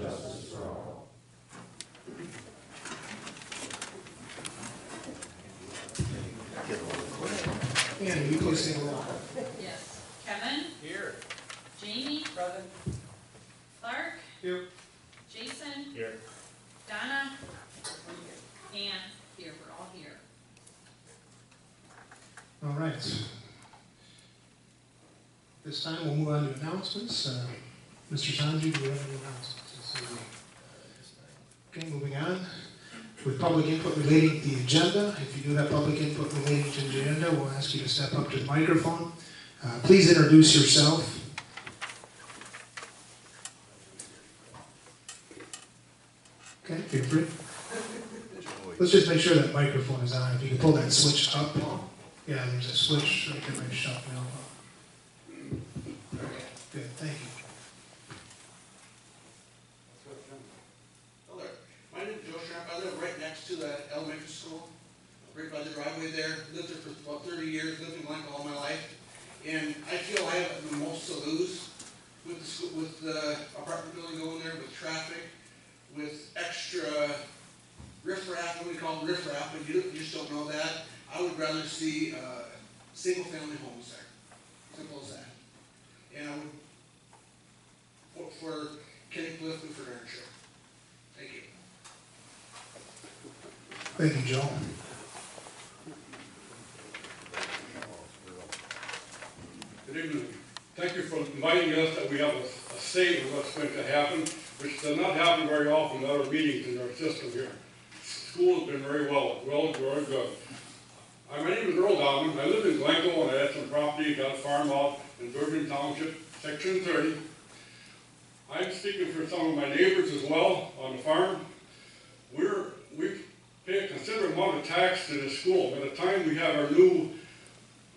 justice for all. And will you please say the roll? Yes. Kevin? Here. Jamie? Present. Clark? Here. Jason? Here. Donna? And here, we're all here. All right. This time we'll move on to announcements. Mr. Sanji, do you have any announcements this evening? Okay, moving on. With public input relating to the agenda, if you do have public input relating to the agenda, we'll ask you to step up to the microphone. Please introduce yourself. Okay, feel free. Let's just make sure that microphone is on. If you can pull that switch up. Yeah, there's a switch right there by shut now. Good, thank you. Hello there. My name is Joe Sharp. I live right next to that elementary school, right by the driveway there. Lived there for about 30 years, lived in Glencoe all my life. And I feel I have the most to lose with the school, with the apartment building going there, with traffic, with extra riffraff, what we call riffraff, but you just don't know that. I would rather see single-family homes there. Simple as that. And I would vote for Kenny Clifton for Darrenshire. Thank you. Thank you, Joe. Good evening. Thank you for inviting us that we have a say in what's going to happen, which does not happen very often in other meetings in our system here. School has been very very good. My name is Earl Dowman. I live in Glencoe and I had some property, got a farm out in Bergen Township, Section 30. I'm speaking for some of my neighbors as well on the farm. We pay a considerable amount of tax to the school. By the time we have our new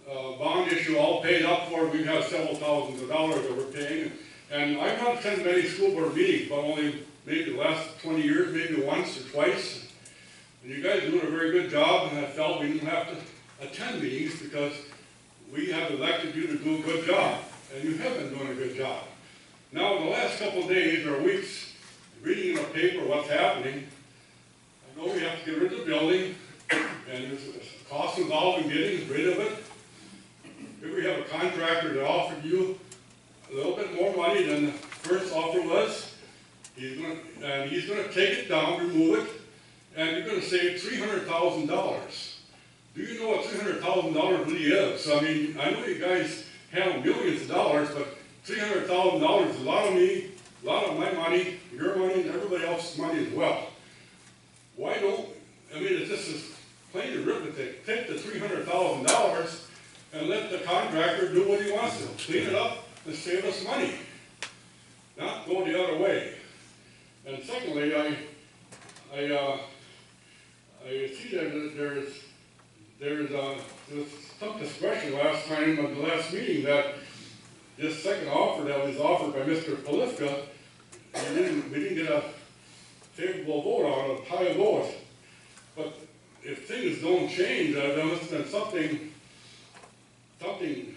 bond issue all paid up for, we have several thousands of dollars that we're paying. And I've not attended many school board meetings, but only maybe the last 20 years, maybe once or twice. And you guys are doing a very good job, and I felt we didn't have to attend meetings because we have elected you to do a good job, and you have been doing a good job. Now, in the last couple of days or weeks, reading in the paper what's happening, I know we have to get rid of the building, and there's a cost involved in getting rid of it. Here we have a contractor that offered you a little bit more money than the first offer was. He's going to take it down, remove it, and you're going to save $300,000. Do you know what $300,000 really is? I mean, I know you guys handle millions of dollars, but $300,000 is a lot of me, a lot of my money, your money, and everybody else's money as well. Why don't, I mean, it's just as plain arithmetic. Take the $300,000 and let the contractor do what he wants to. Clean it up and save us money. Not go the other way. And secondly, I see that there's some discussion last time at the last meeting that this second offer that was offered by Mr. Polifka, we didn't get a favorable vote on it, a tie vote. But if things don't change, there must have been something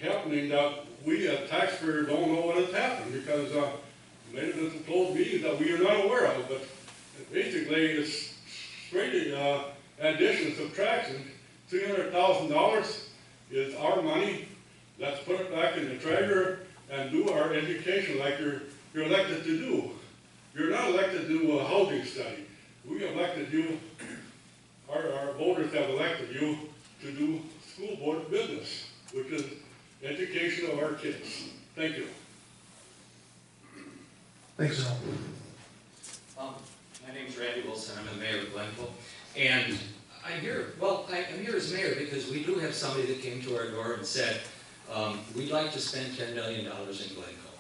happening that we as taxpayers don't know what has happened, because maybe there's some closed meetings that we are not aware of. But basically, it's straight addition, subtraction. $300,000 is our money. Let's put it back in the treasurer and do our education like you're elected to do. You're not elected to do a housing study. We elected you, our voters have elected you to do school board business, which is education of our kids. Thank you. Thanks, Earl. My name's Randy Wilson. I'm the mayor of Glencoe. And I'm here as mayor because we do have somebody that came to our door and said, we'd like to spend $10 million in Glencoe.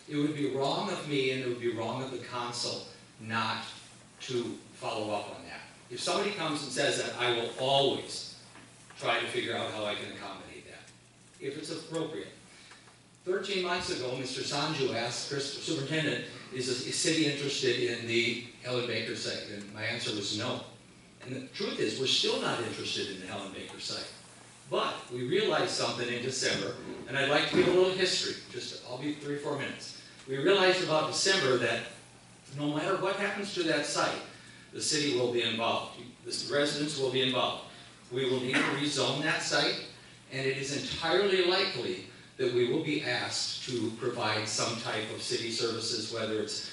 It would be wrong of me and it would be wrong of the council not to follow up on that. If somebody comes and says that, I will always try to figure out how I can accommodate that, if it's appropriate. 13 months ago, Mr. Sanju asked, Chris, Superintendent, is the city interested in the Helen Baker site? And my answer was no. And the truth is, we're still not interested in the Helen Baker site. But we realized something in December, and I'd like to give a little history, I'll be 3 or 4 minutes. We realized about December that no matter what happens to that site, the city will be involved. The residents will be involved. We will need to rezone that site, and it is entirely likely that we will be asked to provide some type of city services, whether it's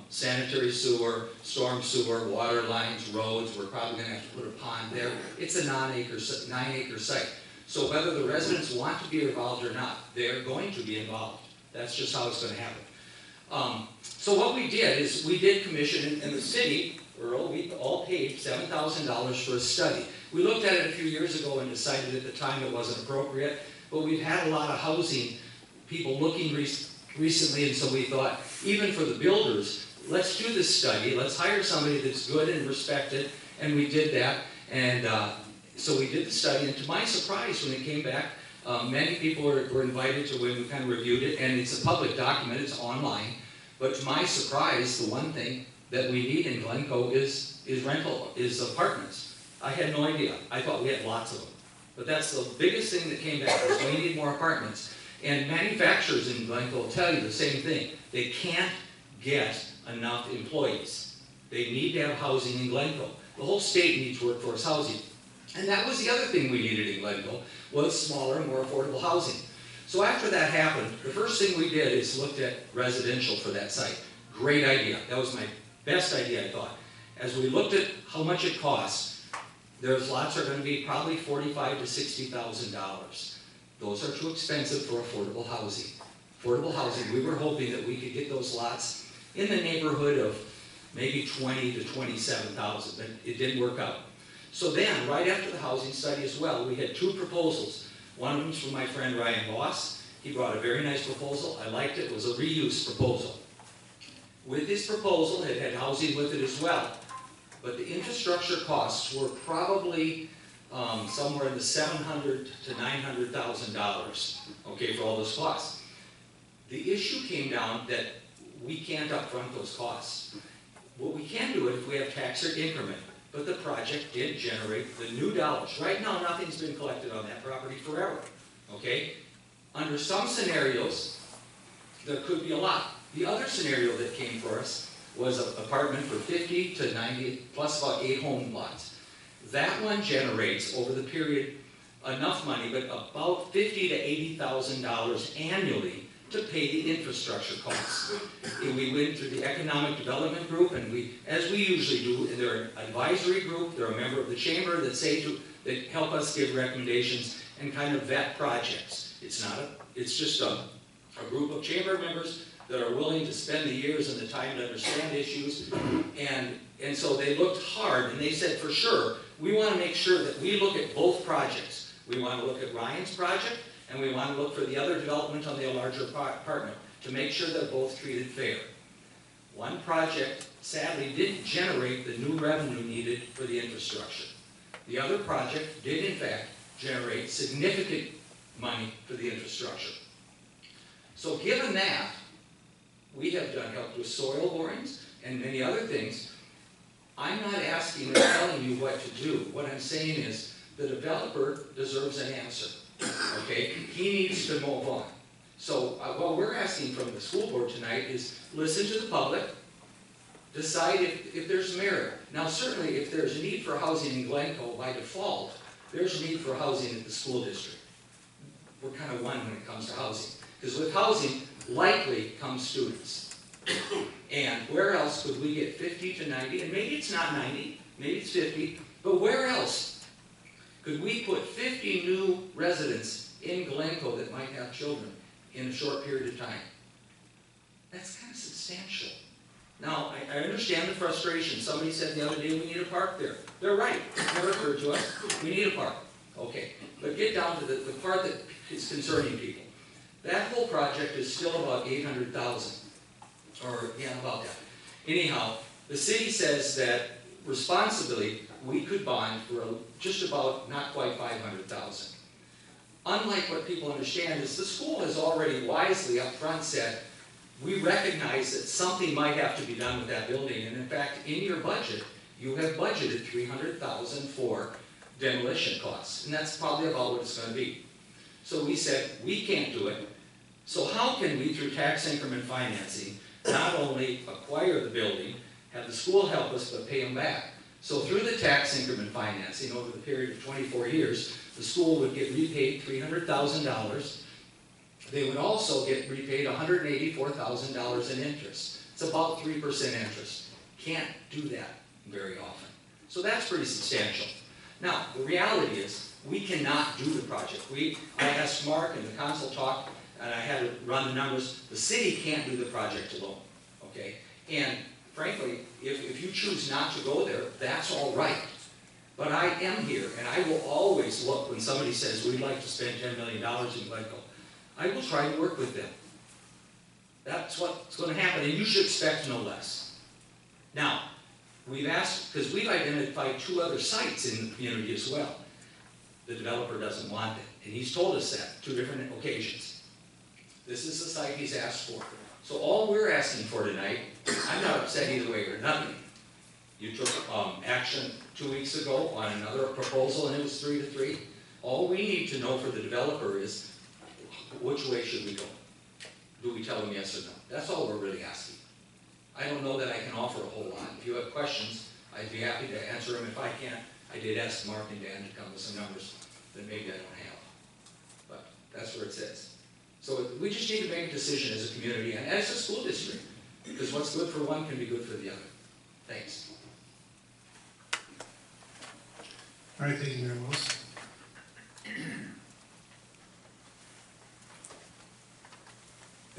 sanitary sewer, storm sewer, water lines, roads. We're probably gonna have to put a pond there. It's a 9-acre site. So whether the residents want to be involved or not, they're going to be involved. That's just how it's gonna happen. So what we did is we did commission, in the city, Earl, we all paid $7,000 for a study. We looked at it a few years ago and decided at the time it wasn't appropriate, but we've had a lot of housing people looking recently, and so we thought, even for the builders, let's do this study, let's hire somebody that's good and respected, and we did that, and so we did the study, and to my surprise, when it came back, many people were invited to, when we kind of reviewed it, and it's a public document, it's online, but to my surprise, the one thing that we need in Glencoe is apartments. I had no idea. I thought we had lots of them. But that's the biggest thing that came back, is we need more apartments. And manufacturers in Glencoe will tell you the same thing. They can't get enough employees. They need to have housing in Glencoe. The whole state needs workforce housing. And that was the other thing we needed in Glencoe, was smaller, more affordable housing. So after that happened, the first thing we did is looked at residential for that site. Great idea. That was my best idea, I thought. As we looked at how much it costs, those lots are going to be probably $45,000 to $60,000. Those are too expensive for affordable housing. Affordable housing, we were hoping that we could get those lots in the neighborhood of maybe $20,000 to $27,000, but it didn't work out. So then, right after the housing study as well, we had two proposals. One of them was from my friend Ryan Boss. He brought a very nice proposal. I liked it. It was a reuse proposal. With this proposal, it had housing with it as well. But the infrastructure costs were probably somewhere in the $700,000 to $900,000, okay, for all those costs. The issue came down that we can't upfront those costs. What we can do it if we have tax or increment, but the project did generate the new dollars. Right now, nothing's been collected on that property forever, okay? Under some scenarios, there could be a lot. The other scenario that came for us was an apartment for 50 to 90, plus about 8 home lots. That one generates, over the period, enough money, but about $50,000 to $80,000 annually to pay the infrastructure costs. And we went through the economic development group, and we, as we usually do, they're an advisory group, they're a member of the chamber that help us give recommendations and kind of vet projects. It's just a group of chamber members that are willing to spend the years and the time to understand issues. And so they looked hard, and they said, for sure, we want to make sure that we look at both projects. We want to look at Ryan's project, and we want to look for the other development on the larger apartment to make sure they're both treated fair. One project, sadly, didn't generate the new revenue needed for the infrastructure. The other project did, in fact, generate significant money for the infrastructure. So given that, we have helped with soil borings and many other things. I'm not asking or telling you what to do. What I'm saying is the developer deserves an answer, okay? He needs to move on. So what we're asking from the school board tonight is listen to the public, decide if there's merit. Now certainly if there's a need for housing in Glencoe, by default, there's a need for housing at the school district. We're kind of one when it comes to housing. Because with housing, likely come students. And where else could we get 50 to 90, and maybe it's not 90, maybe it's 50, but where else could we put 50 new residents in Glencoe that might have children in a short period of time? That's kind of substantial. Now, I understand the frustration. Somebody said the other day we need a park there. They're right. It's never occurred to us. We need a park. Okay. But get down to the part that is concerning people. That whole project is still about $800,000. Or, yeah, about that. Anyhow, the city says that responsibly, we could bond for just about, not quite $500,000. Unlike what people understand is the school has already wisely up front said, we recognize that something might have to be done with that building, and in fact, in your budget, you have budgeted $300,000 for demolition costs, and that's probably about what it's going to be. So we said, we can't do it, so how can we, through tax increment financing, not only acquire the building, have the school help us, but pay them back. So through the tax increment financing over the period of 24 years, the school would get repaid $300,000. They would also get repaid $184,000 in interest. It's about 3% interest. Can't do that very often. So that's pretty substantial. Now, the reality is, we cannot do the project. I asked Mark and the council talked, and I had to run the numbers. The city can't do the project alone, okay? And frankly, if you choose not to go there, that's all right. But I am here, and I will always look when somebody says, we'd like to spend $10 million in Glencoe. I will try to work with them. That's what's going to happen, and you should expect no less. Now, we've asked, because we've identified 2 other sites in the community as well. The developer doesn't want it, and he's told us that 2 different occasions. This is the site he's asked for. So all we're asking for tonight, I'm not upset either way or nothing. You took action 2 weeks ago on another proposal, and it was 3-3. All we need to know for the developer is, which way should we go? Do we tell them yes or no? That's all we're really asking. I don't know that I can offer a whole lot. If you have questions, I'd be happy to answer them. If I can't, I did ask Mark and Dan to come with some numbers that maybe I don't have. But that's where it says. So we just need to make a decision as a community and as a school district, because what's good for one can be good for the other. Thanks. All right, thank you, Mayor Willis.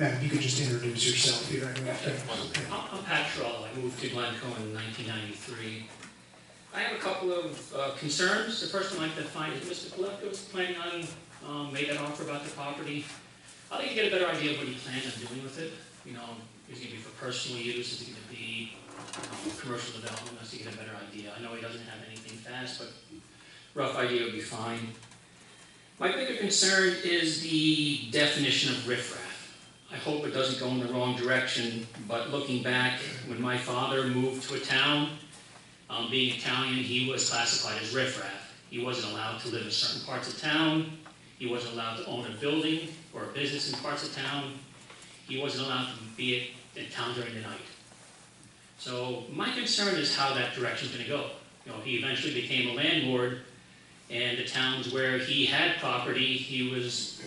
If you could just introduce yourself here. I'm Pat Trello. I moved to Glencoe in 1993. I have a couple of concerns. The first one I'd like to find is Mr. Glencoe was planning on made that offer about the property. I'd like to get a better idea of what he plans on doing with it. You know, is it going to be for personal use? Is it going to be commercial development? Let's get a better idea. I know he doesn't have anything fast, but rough idea would be fine. My bigger concern is the definition of riffraff. I hope it doesn't go in the wrong direction, but looking back, when my father moved to a town, being Italian, he was classified as riffraff. He wasn't allowed to live in certain parts of town. He wasn't allowed to own a building or a business in parts of town. He wasn't allowed to be in town during the night. So my concern is how that direction is going to go. You know, he eventually became a landlord, and the towns where he had property, he was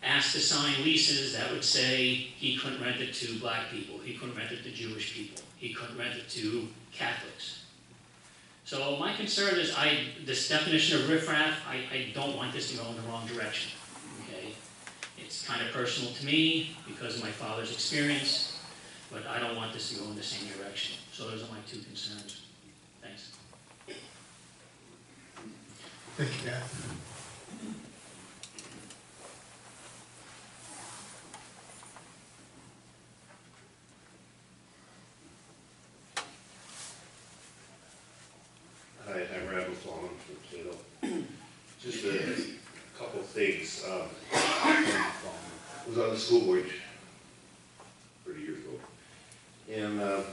asked to sign leases that would say he couldn't rent it to black people, he couldn't rent it to Jewish people, he couldn't rent it to Catholics. So my concern is this definition of riffraff, I don't want this to go in the wrong direction. Okay? It's kind of personal to me because of my father's experience, but I don't want this to go in the same direction. So those are my 2 concerns. Thanks. Thank you, Pat. Hi, I'm Randall Solomon from Plato. Just a couple things. I was on the school board 30 years ago, and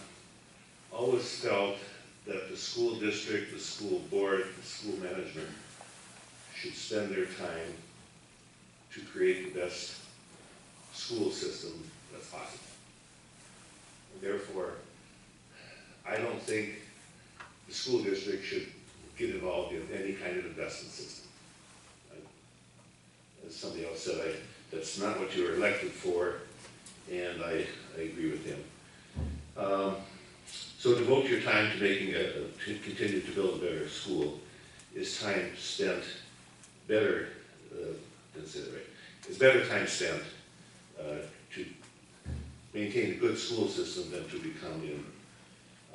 always felt that the school district, the school board, the school management should spend their time to create the best school system that's possible. And therefore, I don't think the school district should get involved in any kind of investment system. As somebody else said, that's not what you were elected for, and I agree with him. So devote your time to to continue to build a better school is time spent better, didn't say that right, it's better time spent to maintain a good school system than to become in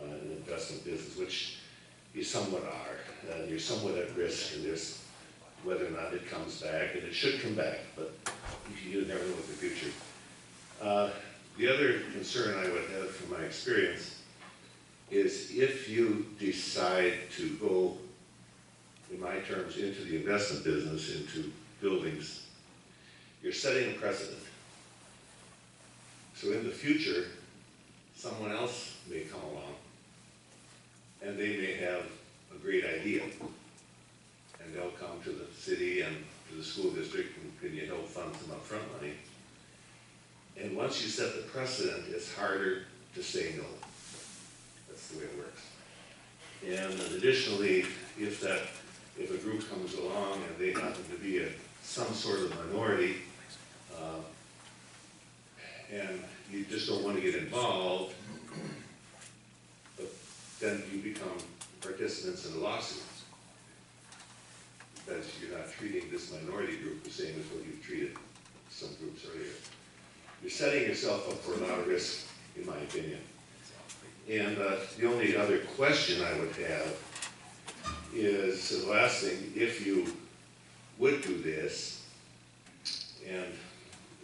an investment business, which you somewhat are. You're somewhat at risk in this, whether or not it comes back, and it should come back, but you never know what the future. The other concern I would have from my experience is if you decide to go, in my terms, into the investment business, into buildings, you're setting a precedent. So in the future, someone else may come along, and they may have a great idea, and they'll come to the city and to the school district, and can you help fund some upfront money? And once once you set the precedent, it's harder to say no. That's the way it works. And additionally, if a group comes along and they happen to be some sort of minority, and you just don't want to get involved, but then you become participants in a lawsuit. Because you're not treating this minority group the same as what you've treated some groups earlier. You're setting yourself up for a lot of risk, in my opinion. And the only other question I would have is the last thing, if you would do this and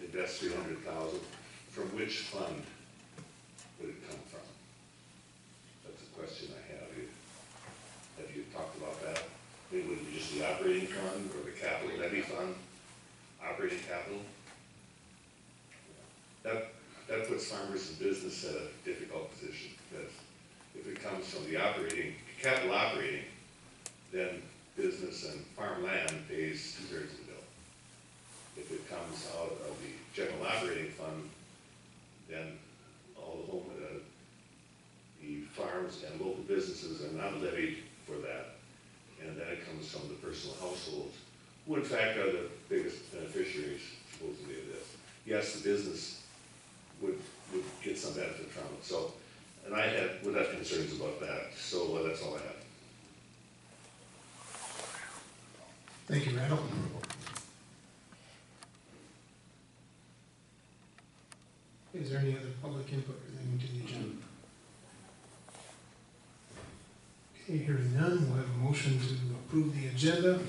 invest $300,000, from which fund would it come from? That's a question I have. Have you talked about that? Would it be just the operating fund or the capital levy fund? Operating capital? That puts farmers and business at a difficult position, because if it comes from the capital operating, then business and farmland pays 2/3 of the bill. If it comes out of the general operating fund, then all the farms and local businesses are not levied for that. And then it comes from the personal households, who in fact are the biggest beneficiaries, supposedly, of this. Yes, the business would get some benefit from it. So, and I would have concerns about that. So that's all I have. Thank you, Randall. Is there any other public input relating to the agenda? Okay, hearing none, we'll have a motion to approve the agenda.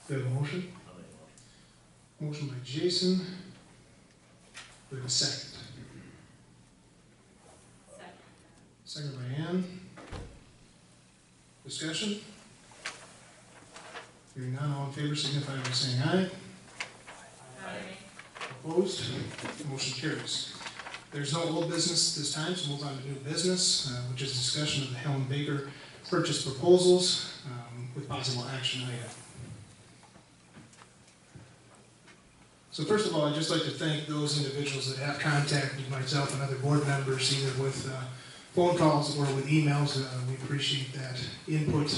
We have a motion? Motion by Jason. We have a second. Second by Ann. Discussion? Hearing none, all in favor signify by saying aye. Opposed? Motion carries. There's no old business this time, so move on to new business, which is discussion of the Helen Baker purchase proposals with possible action item. So first of all, I'd just like to thank those individuals that have contacted myself and other board members, either with phone calls or with emails. We appreciate that input.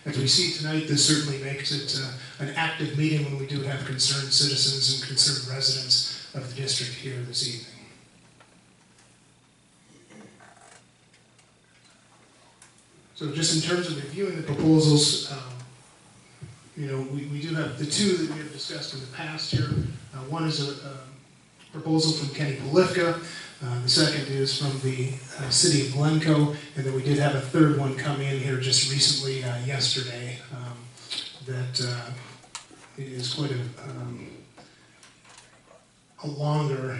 As we see tonight, this certainly makes it an active meeting when we do have concerned citizens and concerned residents of the district here this evening. So just in terms of reviewing the proposals, we do have the two that we have discussed in the past here. One is a proposal from Kenny Polifka. The second is from the city of Glencoe, and then we did have a third one come in here just recently, yesterday, that is quite a longer,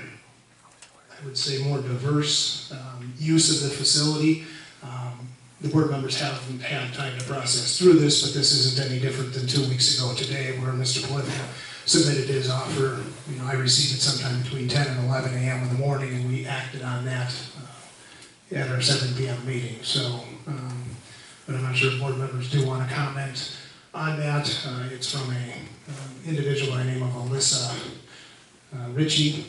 I would say more diverse use of the facility. The board members haven't had time to process through this, but this isn't any different than 2 weeks ago today, where Mr. Polifka submitted his offer. I received it sometime between 10 and 11 a.m. in the morning, and we acted on that at our 7 p.m. meeting. So, but I'm not sure if board members do want to comment on that. It's from an individual by the name of Alyssa Ritchie,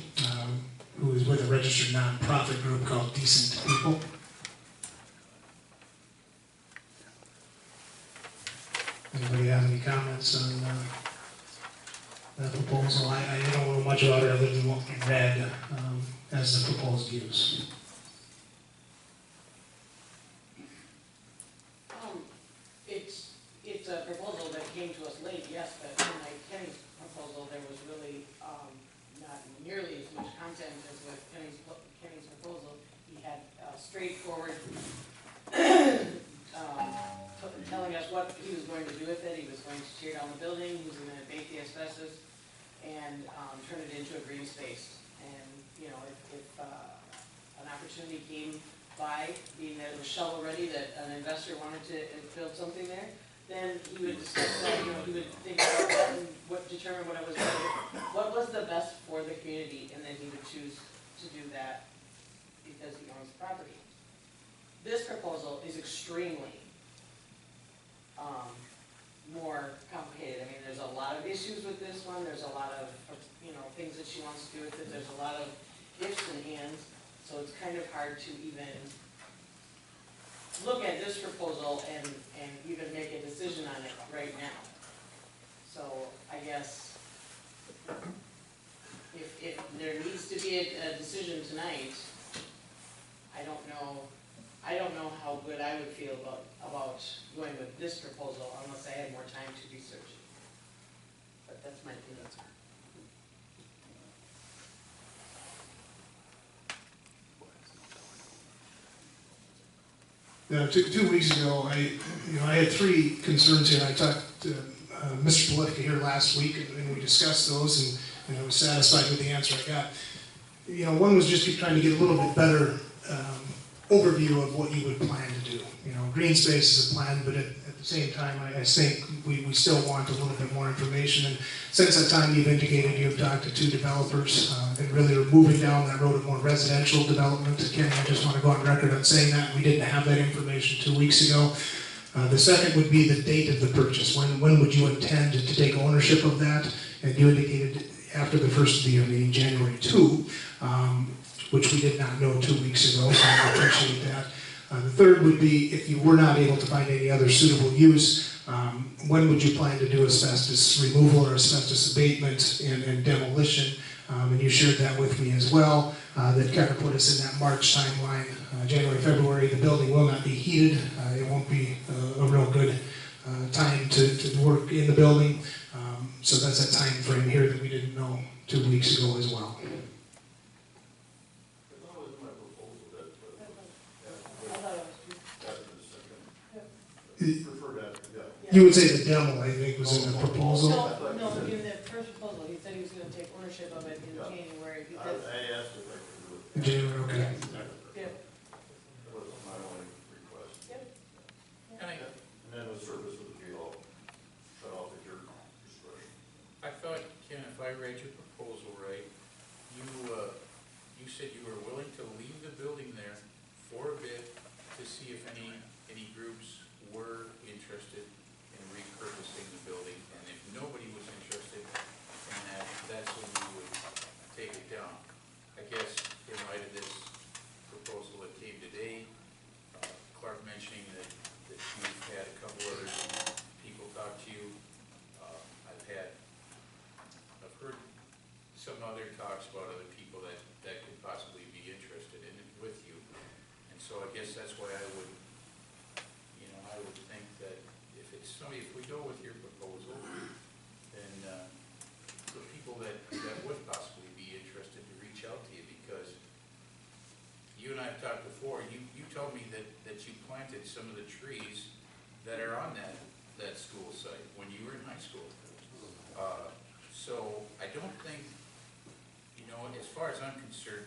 who is with a registered nonprofit group called Decent People. Anybody have any comments on that proposal? I don't know much about it other than what we read as the proposed use. It's a proposal that came to us late, yes, but unlike Kenny's proposal, there was really not nearly as much content as with Kenny's proposal. He had straightforward telling us what he was going to do with it. He was going to tear down the building, he was going to abate the asbestos, and turn it into a green space. And, if an opportunity came by, being that it was shovel ready, that an investor wanted to build something there, then he would discuss that, he would think about that and determine what was the best for the community, and then he would choose to do that because he owns the property. This proposal is extremely more complicated one, there's a lot of, things that she wants to do with it, there's a lot of ifs and ands, so it's kind of hard to even look at this proposal and even make a decision on it right now. So I guess if there needs to be a decision tonight, I don't know how good I would feel about going with this proposal unless I had more time to research it. But that's my opinion. Now, 2 weeks ago, I had 3 concerns here. I talked to Mr. Politica here last week, and we discussed those, and I was satisfied with the answer I got. One was just trying to get a little bit better overview of what you would plan to do. Green space is a plan, but at the same time, I think we still want a little bit more information. And since that time, you've indicated you've talked to 2 developers and really are moving down that road of more residential development. Kenny, I just want to go on record on saying that. We didn't have that information 2 weeks ago. The second would be the date of the purchase. When would you intend to take ownership of that? And you indicated after the first of the year, meaning January 2, which we did not know 2 weeks ago, so I appreciate that. The third would be, if you were not able to find any other suitable use, when would you plan to do asbestos removal or asbestos abatement and demolition? And you shared that with me as well. That kind of put us in that March timeline. January, February, the building will not be heated. It won't be a real good time to work in the building. So that's a time frame here that we didn't know 2 weeks ago as well. You would say the demo, I think, was in the proposal? No, in the first proposal, he said he was gonna take ownership of it in January, because. I asked if I could do it. In January, okay. Yep. That was my only request. Yep. And then the service would be all shut off at your discretion. I thought, Ken, if I read your proposal right, you said you were willing to leave the building there for a bit to see if any groups were interested in repurposing the building, and if nobody was interested in that, that's when you would take it down. I guess in light of this proposal that came today, Clark mentioning that you've had a couple other people talk to you. I've heard some other talks about other people that could possibly be interested in it with you. And so I guess that's why I would think that if we go with your proposal, then the people that would possibly be interested to reach out to you, because you and I have talked before, you told me that you planted some of the trees that are on that school site when you were in high school. So I don't think, as far as I'm concerned,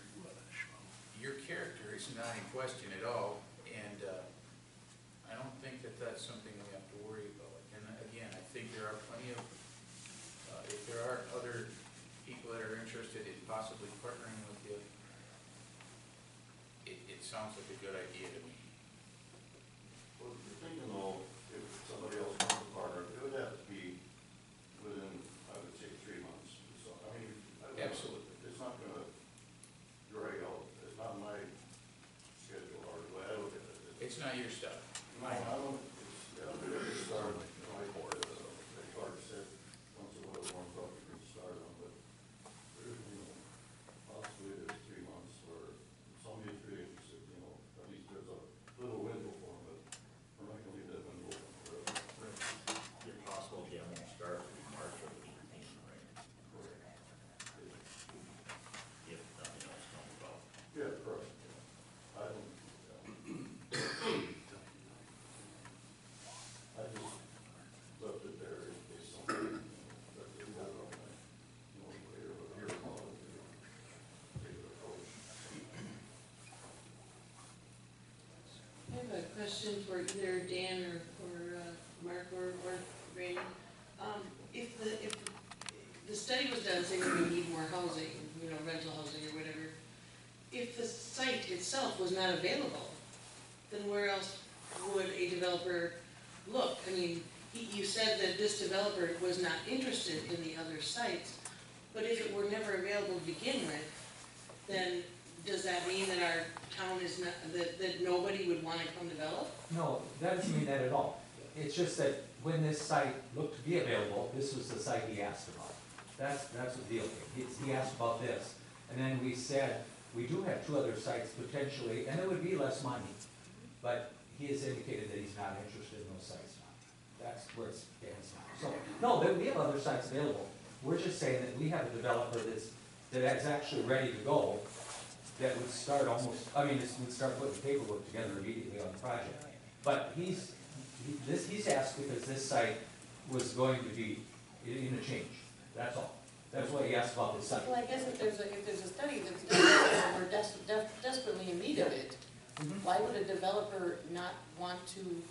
your character is not in question at all, and I don't think that that's something we have to worry about. And again, I think there are plenty of, if there are other people that are interested in possibly partnering with you, it sounds like a good idea to me. Well, you're thinking though, if somebody else wants to partner, it would have to be within, I would say, 3 months. So, Absolutely. It's not gonna drag out. It's not my schedule or the way I look at it. It's not your stuff. No, I don't, it's start, like Clark said, once a while, warms up, you can start on, but there's, possibly there's 3 months or somebody's really interested, at least there's a little window for them, but we're not gonna leave that window open forever. If possible, yeah, we'll start in March of the 15th, right? If nothing else comes about. Yeah, correct. I don't, I just left it there in case somebody, that didn't have it on my, later, but here, take the approach. I have a question for either Dan or Mark or Randy. If the study was done saying we need more housing, rental housing or whatever, if the site itself was not available, then where else would a developer look? I mean, you said that this developer was not interested in the other sites, but if it were never available to begin with, then does that mean that our town is not, that nobody would want to come develop? No, that doesn't mean that at all. It's just that when this site looked to be available, this was the site he asked about. That's what the deal is. He asked about this, and then we said, we do have 2 other sites potentially, and it would be less money, but he has indicated that he's not interested in those sites now. That's where it stands now. So, no, we have other sites available. We're just saying that we have a developer that's actually ready to go, that would start almost, would start putting paperwork together immediately on the project. But he's asked because this site was going to be in a change, that's all. That's why he asked about this site. Well, I guess if there's a study that's done, and we're desperately in need of it, why would a developer not want to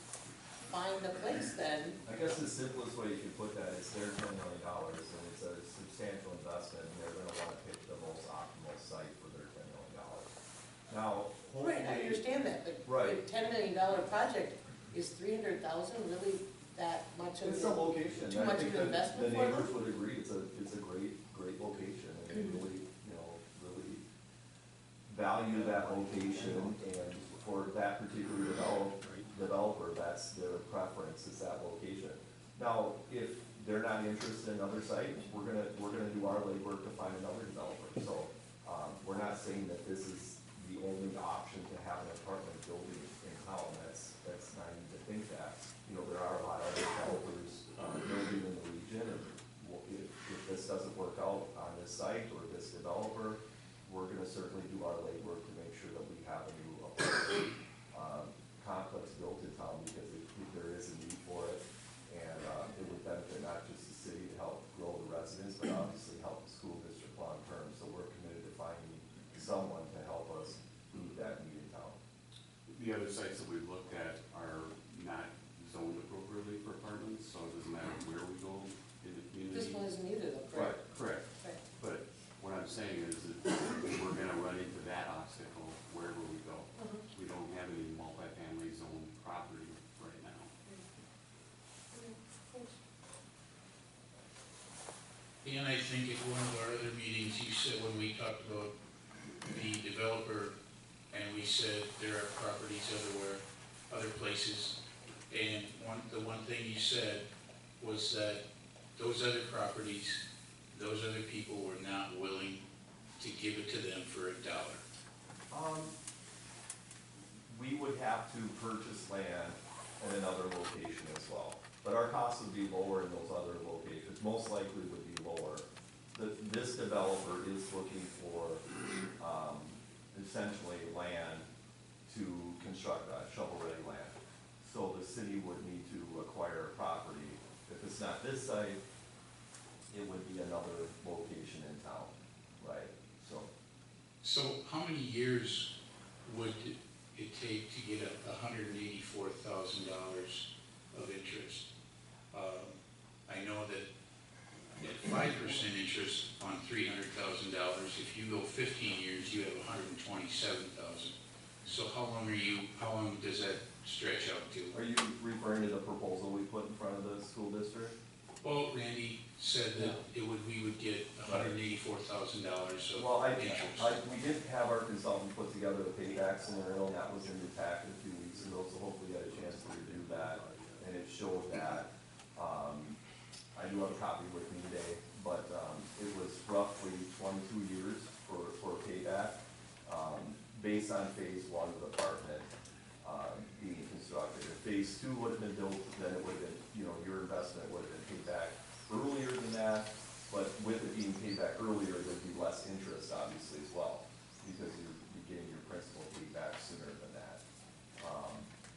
find a place then? I guess the simplest way you could put that is they're $10 million and it's a substantial investment and they're gonna wanna pick the most optimal site for their $10 million. Now, Right, I understand that, but a $10 million project, is $300,000 really that much of it's a location. too much of an investment The for neighbors them? would agree, it's a great location and they really, really value that location and for that particular developer, that's their preference, is that location. Now, if they're not interested in other sites, we're gonna do our legwork to find another developer. So, we're not saying that this is the only option to have an apartment building in town. That's naive to think that. There are a lot of other developers building in the region, and if this doesn't work out on this site or this developer, we're gonna certainly do our legwork to make sure that we have a new apartment complex built in town, because there is a need for it, and it would benefit not just the city to help grow the residents, but obviously help the school district long term. So we're committed to finding someone to help us meet that need in town. The other sites that we've looked at are not zoned appropriately for apartments, so it doesn't matter where we go in the community. This one isn't either though, Right, correct? correct. Right. But what I'm saying is that we're gonna run into that obstacle wherever we go. We don't have any multifamily zone property right now. And I think at one of our other meetings, you said, when we talked about the developer, and we said there are properties everywhere, other places, and the one thing you said was that those other properties, those other people were not willing to give it to them for $1. We would have to purchase land in another location as well, but our costs would be lower in those other locations, most likely would be lower. This developer is looking for, essentially land to construct a shovel-ready land. So the city would need to acquire a property. If it's not this site, it would be another location in town, right? So how many years would it take to get $184,000 of interest? I know that at 5% interest on $300,000, if you go 15 years, you have $127,000. So how long does that stretch out to? Are you referring to the proposal we put in front of the school district? Well, Randy said that we would get $184,000 of interest. Well, we did have our consultant put together a payback scenario, and that was in your packet a few weeks ago, so hopefully you had a chance to review that. And it showed that, I do have a copy with me today, but it was roughly 22 years for payback, based on phase 1 of the apartment being constructed. If phase 2 would have been built, then it would have been, your investment would have been paid back earlier than that, but with it being paid back earlier, there'd be less interest obviously as well, because you're getting your principal paid back sooner than that.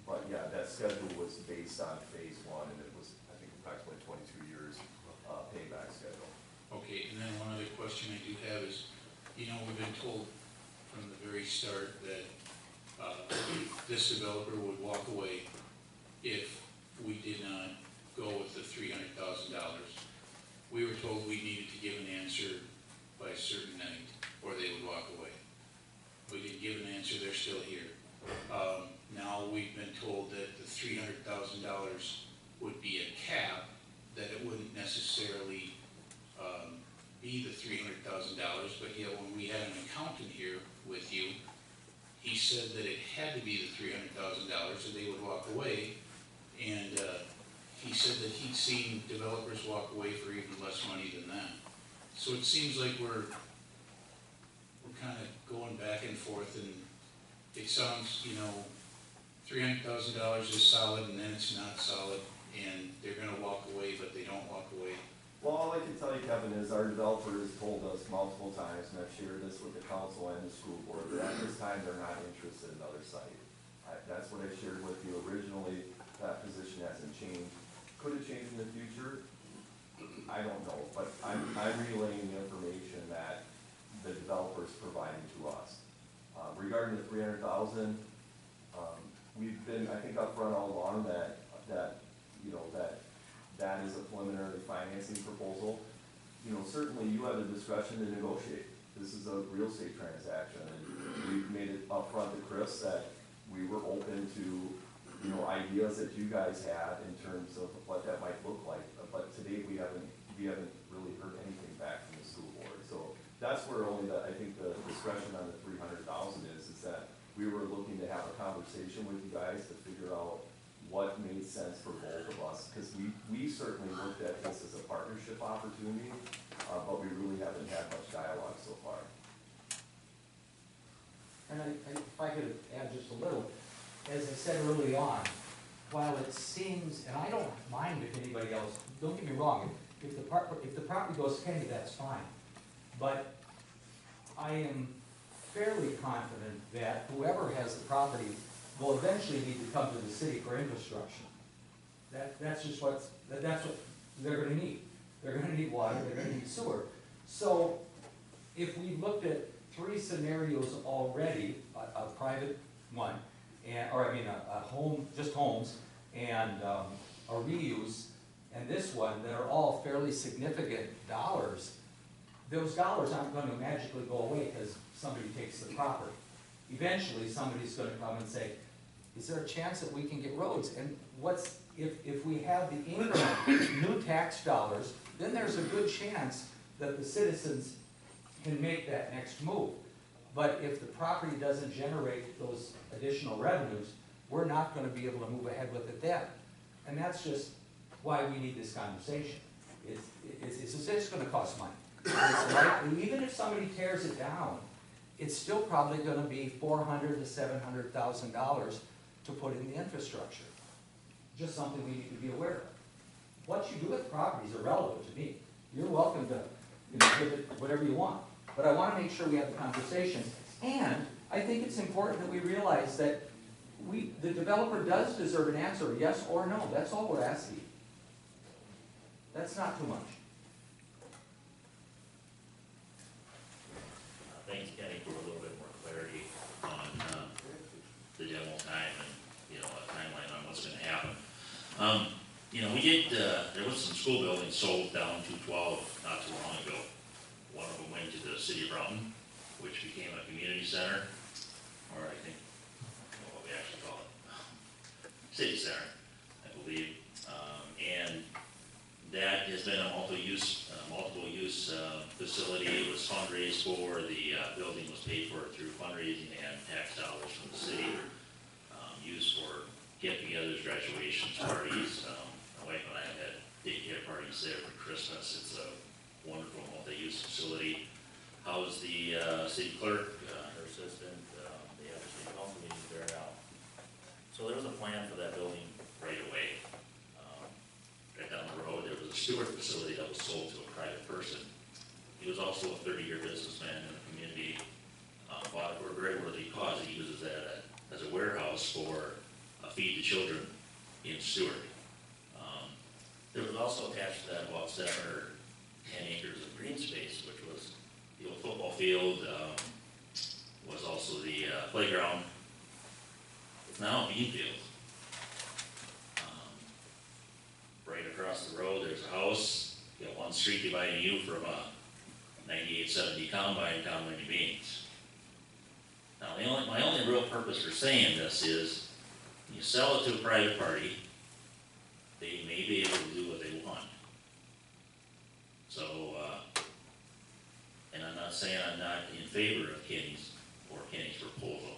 But yeah, that schedule was based on phase 1, and it was, I think, approximately 22 years payback schedule. Okay, and then one other question I do have is, we've been told from the very start that this developer would walk away if we did not go with the $300,000. We were told we needed to give an answer by a certain night, or they would walk away. We didn't give an answer, they're still here. Now we've been told that the $300,000 would be a cap, that it wouldn't necessarily, be the $300,000, but yet when we had an accountant here with you, he said that it had to be the $300,000 or they would walk away. And he said that he'd seen developers walk away for even less money than that. So it seems like we're kind of going back and forth, and it sounds, $300,000 is solid and then it's not solid, and they're gonna walk away, but they don't walk away. Well, all I can tell you, Kevin, is our developer has told us multiple times, and I've shared this with the council and the school board, that at this time, they're not interested in another site. That's what I shared with you originally. That position hasn't changed. Could it change in the future? I don't know, but I'm relaying the information that the developer's providing to us. Regarding the $300,000, we've been, I think, upfront all along that is a preliminary financing proposal. Certainly you have the discretion to negotiate. This is a real estate transaction, and we've made it upfront to Chris that we were open to, ideas that you guys had in terms of what that might look like. But to date, we haven't really heard anything back from the school board. So that's where only I think the discretion on the $300,000 is that we were looking to have a conversation with you guys to figure out what made sense for both of us, because we certainly looked at this as a partnership opportunity, but we really haven't had much dialogue so far. And if I could add just a little, as I said early on, while it seems, and I don't mind if anybody else, don't get me wrong, if the property goes to Kenny, that's fine. But I am fairly confident that whoever has the property will eventually need to come to the city for infrastructure. That's what they're gonna need. They're gonna need water, they're gonna need sewer. So if we looked at 3 scenarios already, a private one, a home, just homes, and a reuse, and this one, that are all fairly significant dollars, those dollars aren't gonna magically go away because somebody takes the property. Eventually, somebody's gonna come and say, is there a chance that we can get roads? And if we have the increment, new tax dollars, then there's a good chance that the citizens can make that next move. But if the property doesn't generate those additional revenues, we're not gonna be able to move ahead with it then. And that's just why we need this conversation. It's gonna cost money. It's likely, even if somebody tears it down, it's still probably gonna be $400,000 to $700,000 to put in the infrastructure. Just something we need to be aware of. What you do with property is irrelevant to me. You're welcome to give it whatever you want. But I want to make sure we have the conversation. And I think it's important that we realize that the developer does deserve an answer, yes or no. That's all we're asking. That's not too much. Thanks, Kenny, for a little bit more clarity on the demo time and, a timeline on what's gonna happen. We did, there was some school buildings sold down 212 not too long ago. One of them went to the city of Broughton, which became a community center, or I think, what we actually call it, city center, I believe. And that has been a multiple-use facility. It was fundraised for, the building was paid for through fundraising and tax dollars from the city, used for get-togethers, graduations, parties. My wife and I have had daycare parties there for Christmas. It's a wonderful multi-use facility. How's the city clerk, her assistant, they have a city council meeting there now. So there was a plan for that building right away. Right down the road, there was a Stewart facility that was sold to a private person. He was also a 30-year businessman in the community, bought it for a very worthy cause. He uses that as a warehouse for Feed the Children in Stewart. There was also attached to that about 7 or 10 acres of green space, which was the old football field, was also the playground. It's now a bean field. Right across the road, there's a house. You got one street dividing you from a 9870 combining beans. Now, my only real purpose for saying this is, you sell it to a private party, they may be able to do what they want. So, and I'm not saying I'm not in favor of Kenny's proposal.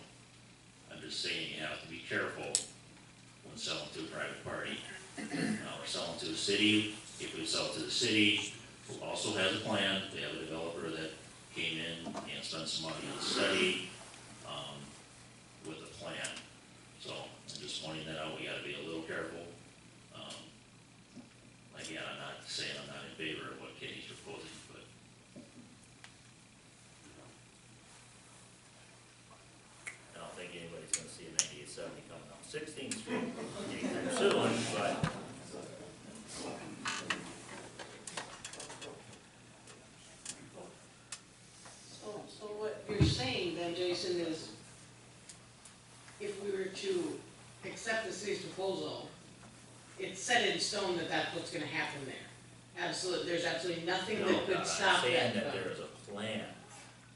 I'm just saying you have to be careful when selling to a private party. Now, we're selling to a city. If we sell to the city, who also has a plan, they have a developer that came in and spent some money on the study, with a plan. So, I'm just pointing that out, we gotta be a little careful. Again, I'm not saying I'm not in favor of what Kenny's proposing, but I don't think anybody's gonna see a 9870 coming down 16th Street anytime soon, but So what you're saying then, Jason, is if we were to accept the city's proposal, it's set in stone that that's what's gonna happen there. Absolutely, there's absolutely nothing that could stop I'm saying that. that there is a plan.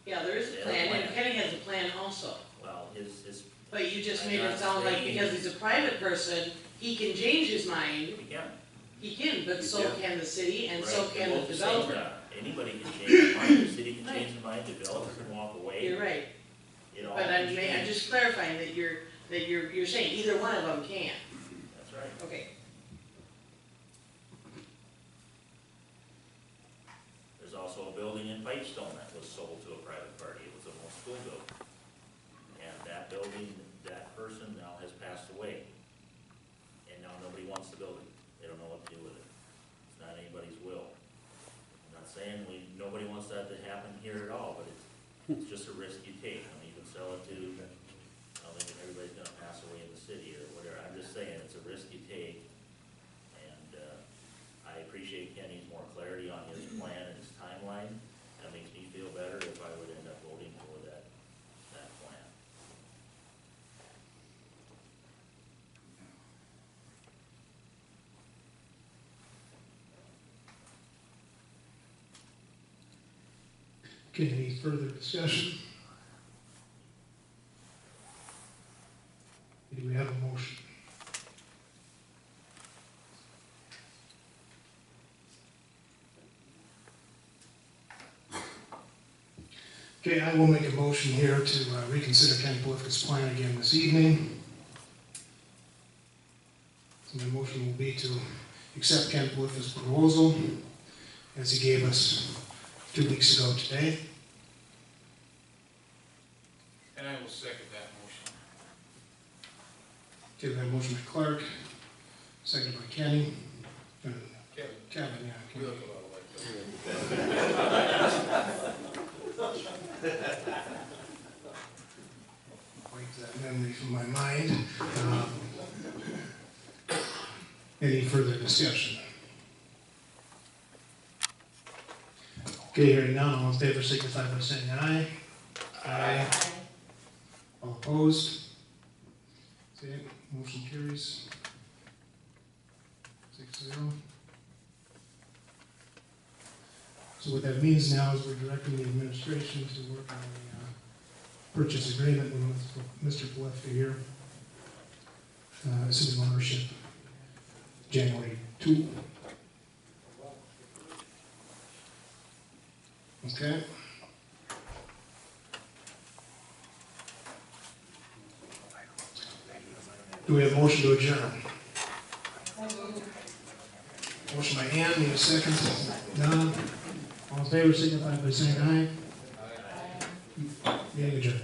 Yeah, there is a They have a plan, and plan. Kenny has a plan also. Well, his, But you just I'm made it not sound like saying- because he's a private person, he can change his mind. he can. He can, but He so can. can the city and so Right, can they're the both same developer. job. Anybody can change their mind, the city can change their mind, the developer can walk away. You're right, It all but can I'm change. just clarifying that you're saying either one of them can. That's right. Okay. There's also a building in Pipestone that was sold to a private party, it was an old school building. And that building, that person now has passed away. And now nobody wants the building, they don't know what to do with it. It's not anybody's will. I'm not saying nobody wants that to happen here at all, but it's just a risk you take. I mean, you can sell it to, I don't think everybody's gonna pass away in the city or whatever, I'm just saying, it's a risk you take. And, I appreciate Kenny's more clarity on his plan and his timeline. That makes me feel better if I would end up voting for that plan. Okay, any further discussion? Do we have a motion? Okay, I will make a motion here to reconsider Ken Polifka's plan again this evening. So my motion will be to accept Ken Polifka's proposal as he gave us 2 weeks ago today. And I will second that motion. Okay, we have a motion by Clark, seconded by Kenny. Kevin, Kevin, yeah. we Kenny. look a lot like that. Wipe that memory from my mind. Any further discussion? Okay, hearing none, all in favor signify by saying aye. Aye. All opposed? Okay, motion carries 6-0. So what that means now is we're directing the administration to work on a purchase agreement with Mr. Polifka here. Assuming ownership January 2. Okay. Do we have a motion to adjourn? Motion by Ann, need a second? None? All in favor, signify by saying aye. Meeting adjourned.